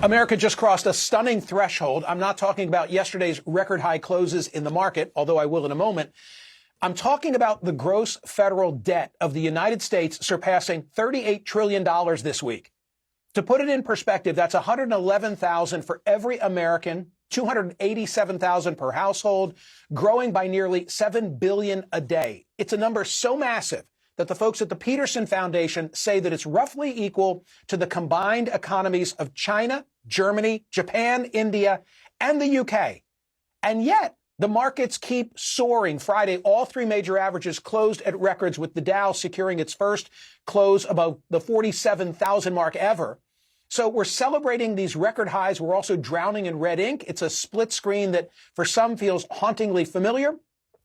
America just crossed a stunning threshold. I'm not talking about yesterday's record high closes in the market, although I will in a moment. I'm talking about the gross federal debt of the United States surpassing $38 trillion this week. To put it in perspective, that's $111,000 for every American, $287,000 per household, growing by nearly $7 billion a day. It's a number so massive that the folks at the Peterson Foundation say that it's roughly equal to the combined economies of China, Germany, Japan, India, and the UK. And yet, the markets keep soaring. Friday, all three major averages closed at records, with the Dow securing its first close above the 47,000 mark ever. So we're celebrating these record highs. We're also drowning in red ink. It's a split screen that for some feels hauntingly familiar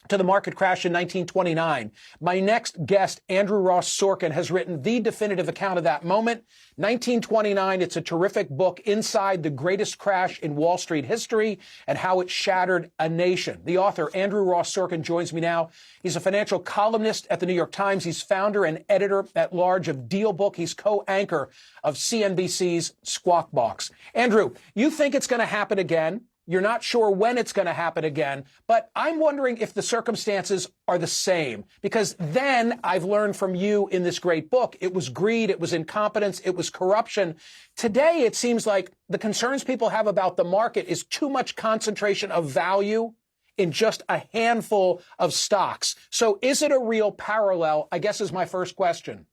to the market crash in 1929. My next guest, Andrew Ross Sorkin, has written the definitive account of that moment. 1929, it's a terrific book, Inside the Greatest Crash in Wall Street History and How It Shattered a Nation. The author, Andrew Ross Sorkin, joins me now. He's a financial columnist at the New York Times. He's founder and editor at large of Deal Book. He's co-anchor of CNBC's Squawk Box. Andrew, you think it's going to happen again. You're not sure when it's going to happen again, but I'm wondering if the circumstances are the same, because then I've learned from you in this great book, it was greed, it was incompetence, it was corruption. Today, it seems like the concerns people have about the market is too much concentration of value in just a handful of stocks. So is it a real parallel, I guess, is my first question.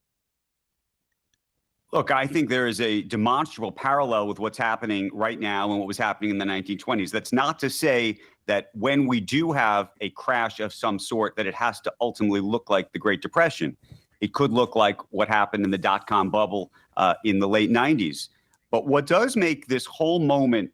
Look, I think there is a demonstrable parallel with what's happening right now and what was happening in the 1920s. That's not to say that when we do have a crash of some sort, that it has to ultimately look like the Great Depression. It could look like what happened in the dot-com bubble in the late 90s. But what does make this whole moment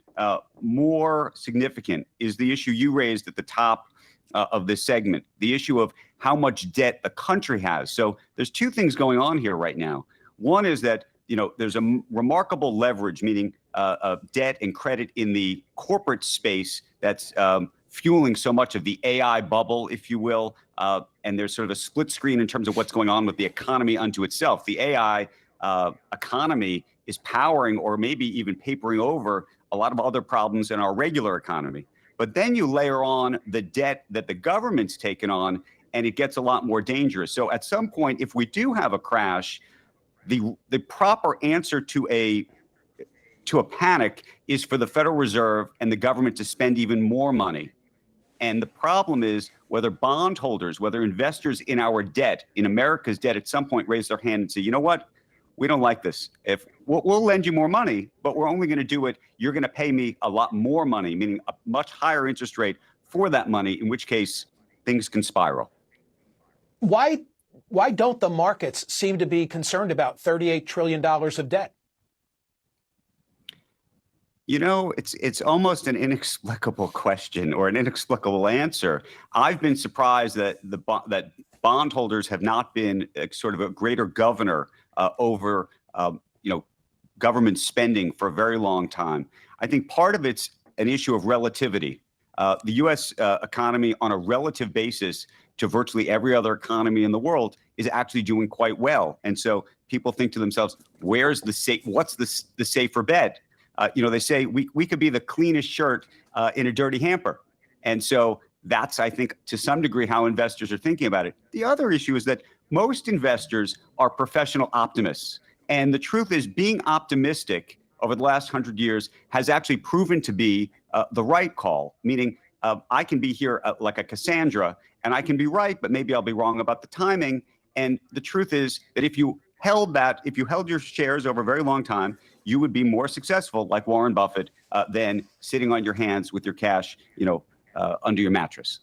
more significant is the issue you raised at the top of this segment, the issue of how much debt the country has. So there's two things going on here right now. One is that, there's a remarkable leverage, meaning debt and credit in the corporate space that's fueling so much of the AI bubble, if you will. And there's sort of a split screen in terms of what's going on with the economy unto itself. The AI economy is powering or maybe even papering over a lot of other problems in our regular economy. But then you layer on the debt that the government's taken on, and it gets a lot more dangerous. So at some point, if we do have a crash, the proper answer to a panic is for the Federal Reserve and the government to spend even more money. And the problem is whether bondholders, whether investors in our debt, in America's debt, at some point raise their hand and say, you know what, we don't like this. If we'll lend you more money, but we're only going to do it, you're going to pay me a lot more money, meaning a much higher interest rate for that money, in which case things can spiral. Why don't the markets seem to be concerned about $38 trillion of debt? It's almost an inexplicable question or an inexplicable answer. I've been surprised that that bondholders have not been sort of a greater governor over government spending for a very long time. I think part of it's an issue of relativity. The U.S. economy, on a relative basis to virtually every other economy in the world, is actually doing quite well. And so people think to themselves, what's the safer bet? They say we could be the cleanest shirt in a dirty hamper. And so that's, I think, to some degree how investors are thinking about it. The other issue is that most investors are professional optimists. And the truth is, being optimistic over the last 100 years has actually proven to be the right call, meaning I can be here like a Cassandra, and I can be right, but maybe I'll be wrong about the timing. And the truth is that if you held your shares over a very long time, you would be more successful, like Warren Buffett, than sitting on your hands with your cash, under your mattress.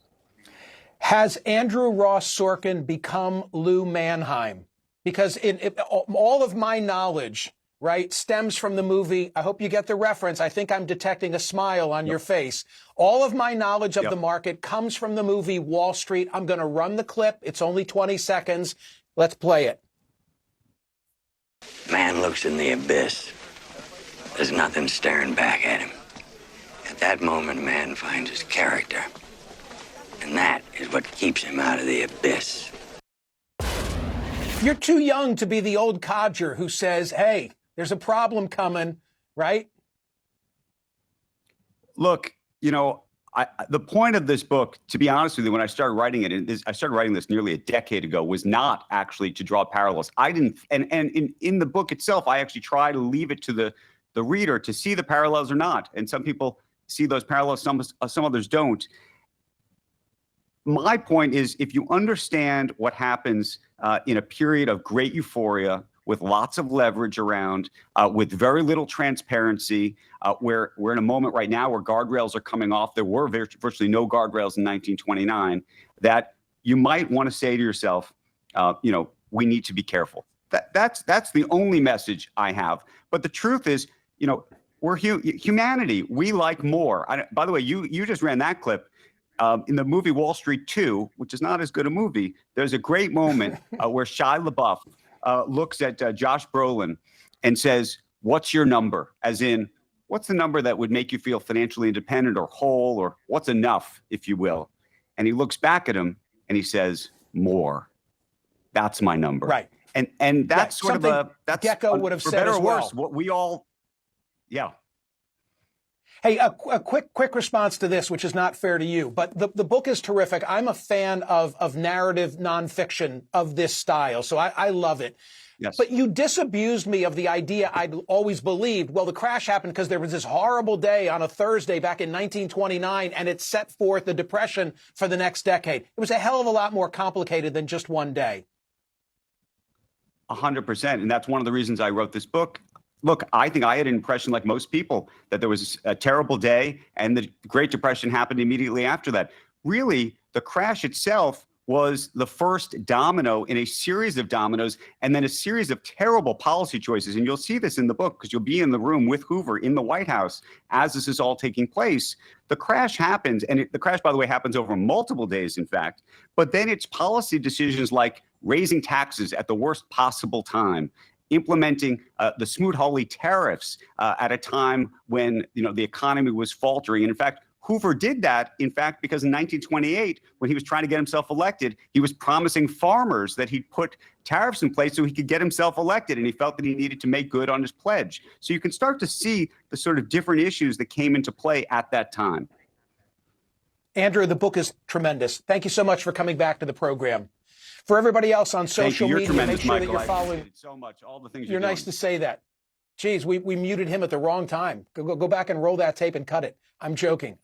Has Andrew Ross Sorkin become Lou Manheim? Because all of my knowledge, right, stems from the movie. I hope you get the reference. I think I'm detecting a smile on your face. All of my knowledge of the market comes from the movie Wall Street. I'm going to run the clip. It's only 20 seconds. Let's play it. Man looks in the abyss. There's nothing staring back at him. At that moment, man finds his character. And that is what keeps him out of the abyss. You're too young to be the old codger who says, hey, there's a problem coming, right? Look, the point of this book, to be honest with you, when I started writing it, I started writing this nearly a decade ago, was not actually to draw parallels. I didn't, and in the book itself, I actually try to leave it to the reader to see the parallels or not. And some people see those parallels, some others don't. My point is, if you understand what happens in a period of great euphoria, with lots of leverage around, with very little transparency, we're in a moment right now where guardrails are coming off. There were virtually no guardrails in 1929, that you might want to say to yourself, we need to be careful. That's the only message I have. But the truth is, we're humanity. We like more. By the way, you just ran that clip. In the movie Wall Street 2, which is not as good a movie, there's a great moment where Shia LaBeouf looks at Josh Brolin and says, "What's your number?" As in, what's the number that would make you feel financially independent or whole, or what's enough, if you will? And he looks back at him and he says, "More. That's my number." Right. And that's sort something of that's Gecko would have for said better as or worse, well. what we all, yeah. Hey, a quick response to this, which is not fair to you, but the book is terrific. I'm a fan of narrative nonfiction of this style, so I love it. Yes. But you disabused me of the idea I'd always believed. Well, the crash happened because there was this horrible day on a Thursday back in 1929, and it set forth the Depression for the next decade. It was a hell of a lot more complicated than just one day. 100%. And that's one of the reasons I wrote this book. Look, I think I had an impression, like most people, that there was a terrible day and the Great Depression happened immediately after that. Really, the crash itself was the first domino in a series of dominoes, and then a series of terrible policy choices. And you'll see this in the book because you'll be in the room with Hoover in the White House as this is all taking place. The crash happens, and the crash, by the way, happens over multiple days, in fact. But then it's policy decisions like raising taxes at the worst possible time, implementing the Smoot-Hawley tariffs at a time when the economy was faltering. And in fact, Hoover did that, in fact, because in 1928, when he was trying to get himself elected, he was promising farmers that he'd put tariffs in place so he could get himself elected. And he felt that he needed to make good on his pledge. So you can start to see the sort of different issues that came into play at that time. Andrew, the book is tremendous. Thank you so much for coming back to the program. For everybody else on social media, make sure that you're following. So much, all the things you're nice to say that. Geez, we muted him at the wrong time. Go back and roll that tape and cut it. I'm joking.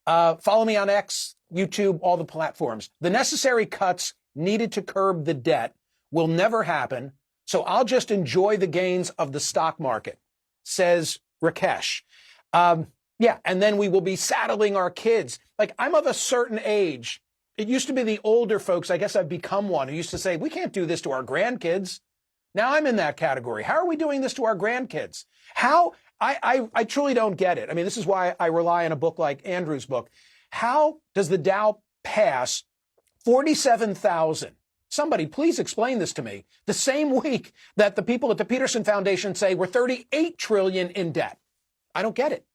Follow me on X, YouTube, all the platforms. The necessary cuts needed to curb the debt will never happen, so I'll just enjoy the gains of the stock market, says Rakesh. Yeah, and then we will be saddling our kids. Like, I'm of a certain age. It used to be the older folks, I guess I've become one, who used to say, we can't do this to our grandkids. Now I'm in that category. How are we doing this to our grandkids? How? I truly don't get it. I mean, this is why I rely on a book like Andrew's book. How does the Dow pass 47,000? Somebody please explain this to me. The same week that the people at the Peterson Foundation say we're 38 trillion in debt. I don't get it.